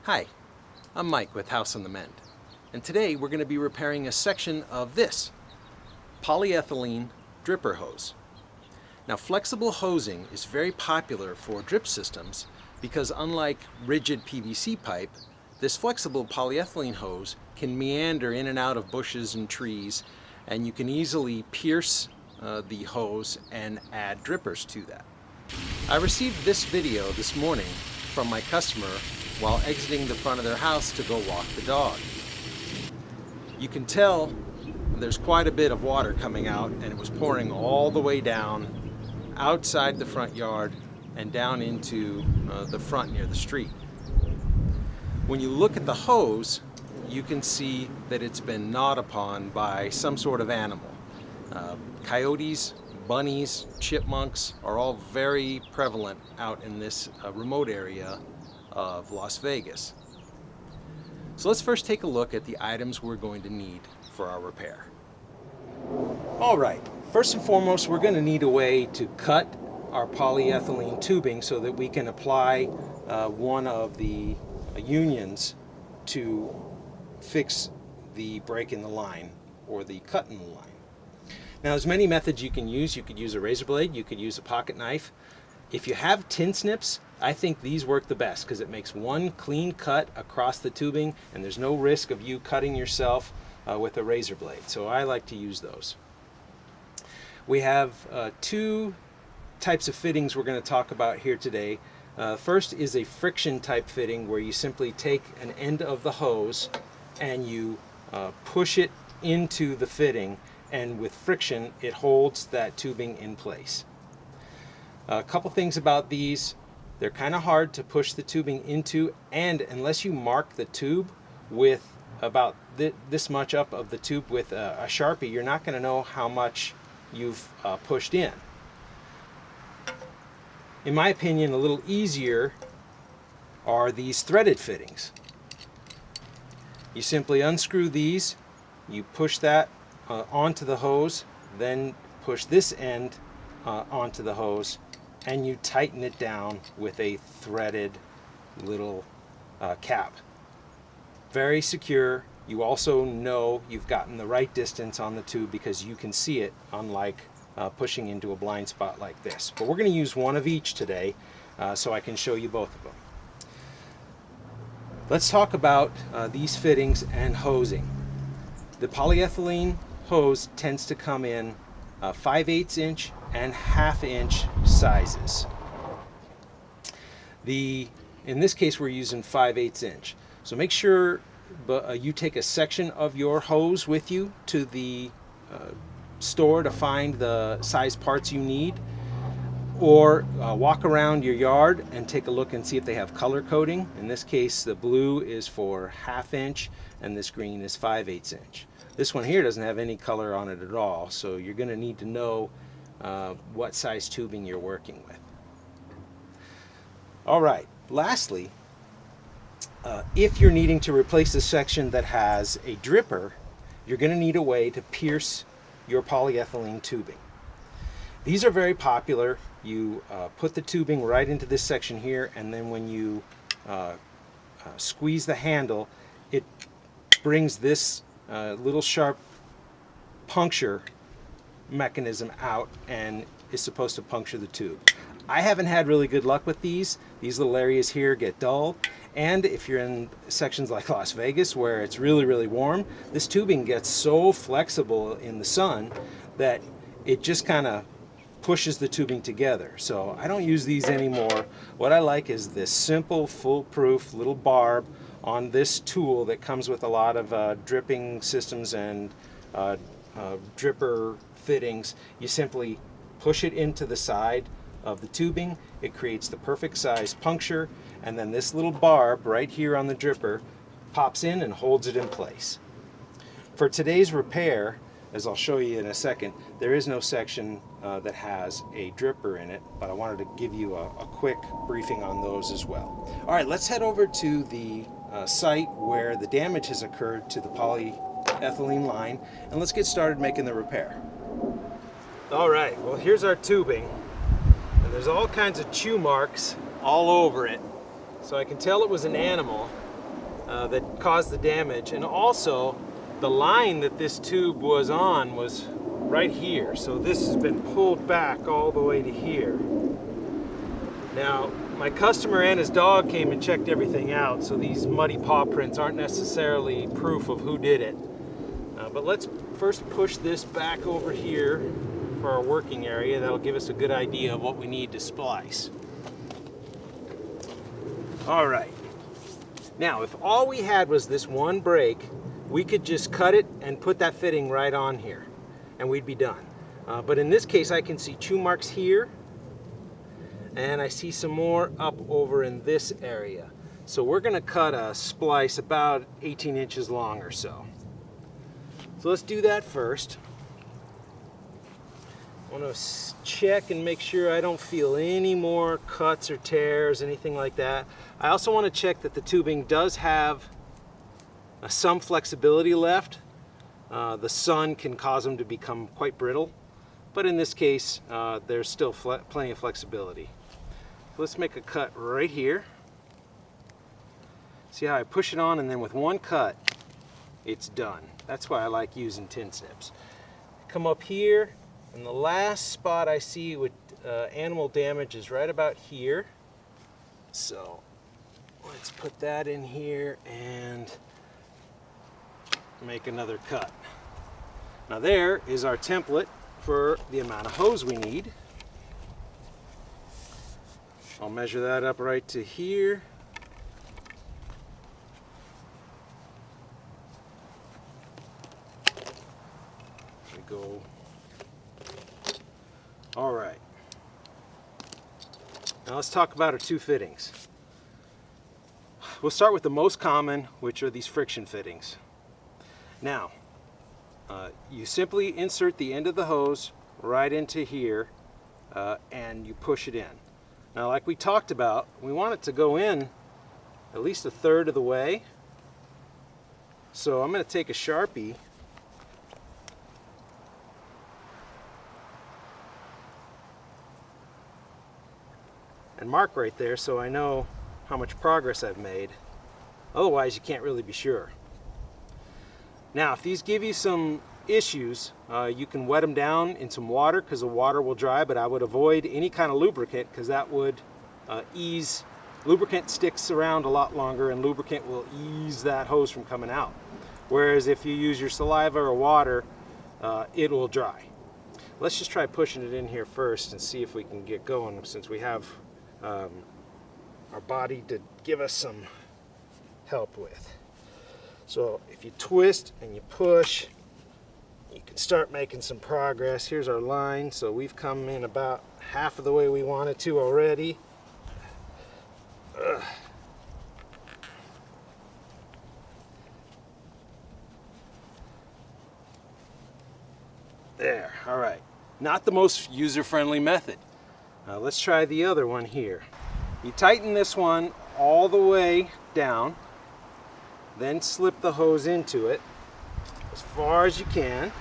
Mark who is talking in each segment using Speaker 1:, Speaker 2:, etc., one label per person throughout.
Speaker 1: Hi, I'm Mike with House on the Mend, and today we're going to be repairing a section of this polyethylene dripper hose. Now, flexible hosing is very popular for drip systems because unlike rigid PVC pipe, this flexible polyethylene hose can meander in and out of bushes and trees, and you can easily pierce the hose and add drippers to that. I received this video this morning from my customer while exiting the front of their house to go walk the dog. You can tell there's quite a bit of water coming out, and it was pouring all the way down outside the front yard and down into the front near the street. When you look at the hose, you can see that it's been gnawed upon by some sort of animal. Coyotes, bunnies, chipmunks are all very prevalent out in this remote area of Las Vegas. So let's first take a look at the items we're going to need for our repair. All right, first and foremost, we're going to need a way to cut our polyethylene tubing so that we can apply one of the unions to fix the break in the line or the cut in the line. Now, there's many methods you can use. You could use a razor blade, you could use a pocket knife. If you have tin snips, I think these work the best because it makes one clean cut across the tubing and there's no risk of you cutting yourself with a razor blade. So I like to use those. We have two types of fittings we're going to talk about here today. First is a friction type fitting where you simply take an end of the hose and you push it into the fitting, and with friction it holds that tubing in place. A couple things about these: they're kind of hard to push the tubing into, and unless you mark the tube with about this much up of the tube with a Sharpie, you're not going to know how much you've pushed in. In my opinion, a little easier are these threaded fittings. You simply unscrew these, you push that onto the hose, then push this end onto the hose, and you tighten it down with a threaded little cap. Very secure. You also know you've gotten the right distance on the tube because you can see it, unlike pushing into a blind spot like this. But we're going to use one of each today so I can show you both of them. Let's talk about these fittings and hosing. The polyethylene hose tends to come in 5/8 inch and 1/2 inch sizes. In this case, we're using 5/8 inch. So make sure you take a section of your hose with you to the store to find the size parts you need, or walk around your yard and take a look and see if they have color coding. In this case, the blue is for 1/2 inch and this green is 5/8 inch. This one here doesn't have any color on it at all, so you're going to need to know what size tubing you're working with. All right, lastly, if you're needing to replace a section that has a dripper, you're going to need a way to pierce your polyethylene tubing. These are very popular. You put the tubing right into this section here, and then when you squeeze the handle, it brings this little sharp puncture mechanism out and is supposed to puncture the tube. I haven't had really good luck with these. These little areas here get dull, and if you're in sections like Las Vegas where it's really, really warm, this tubing gets so flexible in the sun that it just kind of pushes the tubing together. So I don't use these anymore. What I like is this simple, foolproof little barb on this tool that comes with a lot of dripping systems and dripper fittings. You simply push it into the side of the tubing. It creates the perfect size puncture, and then this little barb right here on the dripper pops in and holds it in place. For today's repair, as I'll show you in a second, there is no section that has a dripper in it, but I wanted to give you a quick briefing on those as well. All right, let's head over to the site where the damage has occurred to the polyethylene line, and let's get started making the repair. All right, well, here's our tubing, and there's all kinds of chew marks all over it. So I can tell it was an animal that caused the damage. And also, the line that this tube was on was right here. So this has been pulled back all the way to here. Now, my customer and his dog came and checked everything out, so these muddy paw prints aren't necessarily proof of who did it. But let's first push this back over here for our working area. That'll give us a good idea of what we need to splice. All right. Now, if all we had was this one break, we could just cut it and put that fitting right on here, and we'd be done. But in this case, I can see chew marks here, and I see some more up over in this area. So we're gonna cut a splice about 18 inches long or so. So let's do that first. I want to check and make sure I don't feel any more cuts or tears, anything like that. I also want to check that the tubing does have some flexibility left. The sun can cause them to become quite brittle, but in this case, there's still plenty of flexibility. So let's make a cut right here. See how I push it on, and then with one cut, it's done. That's why I like using tin snips. Come up here, and the last spot I see with animal damage is right about here. So let's put that in here and make another cut. Now there is our template for the amount of hose we need. I'll measure that up right to here. Go. All right. Now let's talk about our two fittings. We'll start with the most common, which are these friction fittings. Now, you simply insert the end of the hose right into here and you push it in. Now, like we talked about, we want it to go in at least a third of the way. So I'm going to take a Sharpie and mark right there so I know how much progress I've made. Otherwise, you can't really be sure. Now, if these give you some issues, you can wet them down in some water because the water will dry, but I would avoid any kind of lubricant because that would ease. Lubricant sticks around a lot longer, and lubricant will ease that hose from coming out. Whereas if you use your saliva or water, it will dry. Let's just try pushing it in here first and see if we can get going, since we have our body to give us some help with. So if you twist and you push, you can start making some progress. Here's our line, so we've come in about half of the way we wanted to already. There, all right. Not the most user-friendly method. Let's try the other one here. You tighten this one all the way down, then slip the hose into it as far as you can.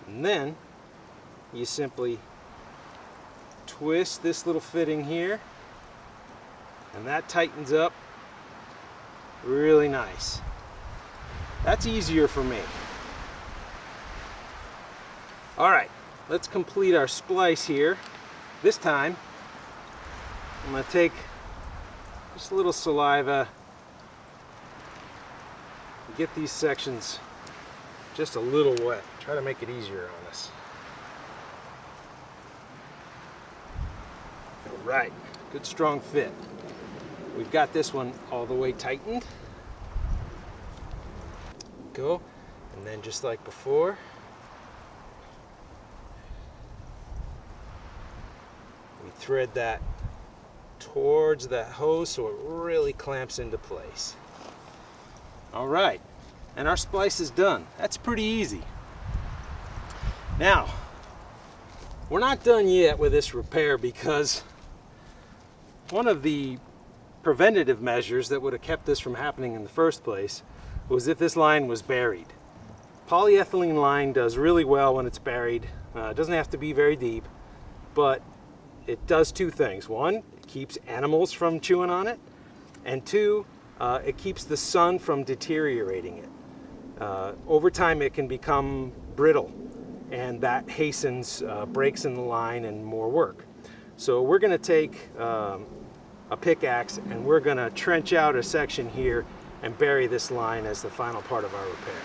Speaker 1: And then you simply twist this little fitting here, and that tightens up really nice. That's easier for me. All right, let's complete our splice here. This time, I'm going to take just a little saliva and get these sections just a little wet. Try to make it easier on us. All right, good strong fit. We've got this one all the way tightened. Go, and then just like before, we thread that towards that hose so it really clamps into place. All right, and our splice is done. That's pretty easy. Now, we're not done yet with this repair, because one of the preventative measures that would have kept this from happening in the first place was if this line was buried. Polyethylene line does really well when it's buried.
Speaker 2: It doesn't have to be very deep, but it does two things. One, it keeps animals from chewing on it, and two, it keeps the sun from deteriorating it. Over time it can become brittle, and that hastens breaks in the line and more work. So we're going to take a pickaxe and we're going to trench out a section here and bury this line as the final part of our repair.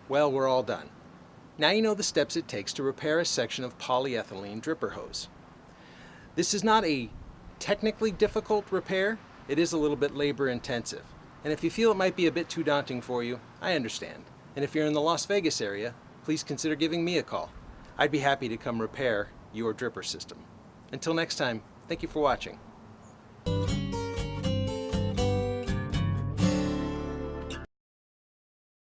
Speaker 1: Well, we're all done. Now you know the steps it takes to repair a section of polyethylene dripper hose. This is not a technically difficult repair, it is a little bit labor intensive. And if you feel it might be a bit too daunting for you, I understand. And if you're in the Las Vegas area, please consider giving me a call. I'd be happy to come repair your dripper system. Until next time, thank you for watching.